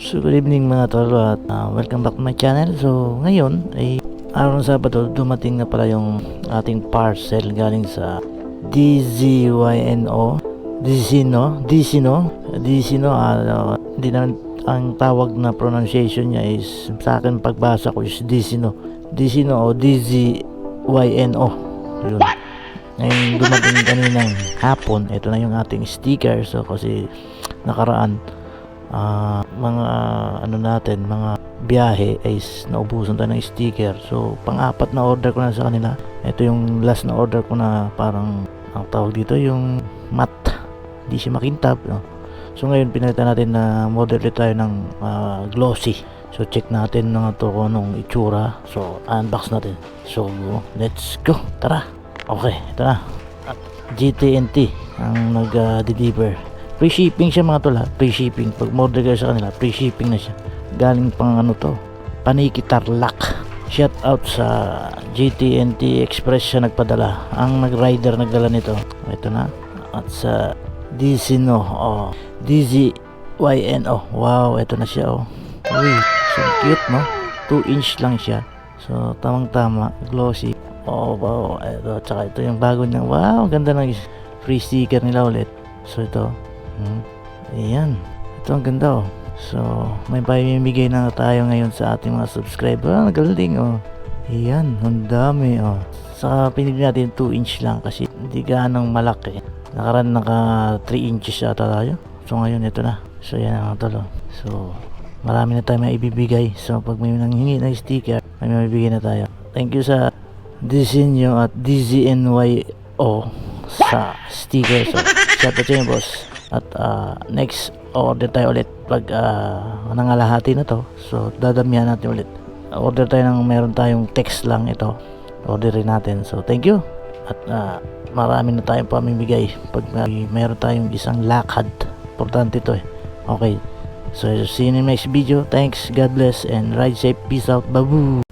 So good evening mga tol at welcome back to my channel. So ngayon ay araw ng Sabado, dumating na pala yung ating parcel galing sa DZYNO Dizino. Hindi naman ang tawag na pronunciation niya is, sa akin pagbasa ko is Dizino o DZYNO. Yun. Ngayon dumating kaninang hapon, ito na yung ating sticker. So kasi nakaraan mga mga biyahe ay naubusan tayo ng sticker. So pang-apat na order ko na sa kanila. Ito yung last na order ko na parang ang tawag dito yung matte, hindi siya makintab, no? So ngayon pinalitan natin na model tayo ng glossy. So check natin nga to kung anong itsura. So unbox natin. So let's go, tara. Okay, ito na GT&T ang nag-deliver. Free shipping siya mga tol, free shipping. Pag order kayo sa kanila, free shipping na siya. Galing pang Paniki Tarlac. Shout out sa GT&T Express siya nagpadala. Ang nag-rider nagdala nito. Ito na. At sa Dizino, DZYNO. Wow, ito na siya Uy, so cute, no? 2 inch lang siya. So tamang tama, glossy. Wow, ito, tsaka ito yung bago niya. Wow, ganda ng free sticker nila ulit. So ito, ayan, ito ang ganda So may pamimigay na tayo ngayon sa ating mga subscriber. Nagaling ayan, ang dami Saka pinili natin 2 inch lang kasi hindi ganang malaki. Nakaraan naka 3 inches ata tayo. So ngayon ito na. So yan ang tolo. So marami na tayo may ibibigay. So pag may nanghingi ng sticker, may mabibigay na tayo. Thank you sa Dizinyo at DZNYO sa sticker. So shout out sa inyo, boss. At next order tayo ulit pag nangalahati na to. So dadamihan natin ulit. Order tayo ng meron tayong text lang ito. Orderin natin. So thank you. At marami na tayong pamimigay pag meron tayong isang lakad. Importante ito Okay. So see you in the next video. Thanks. God bless and ride safe. Peace out. Babu.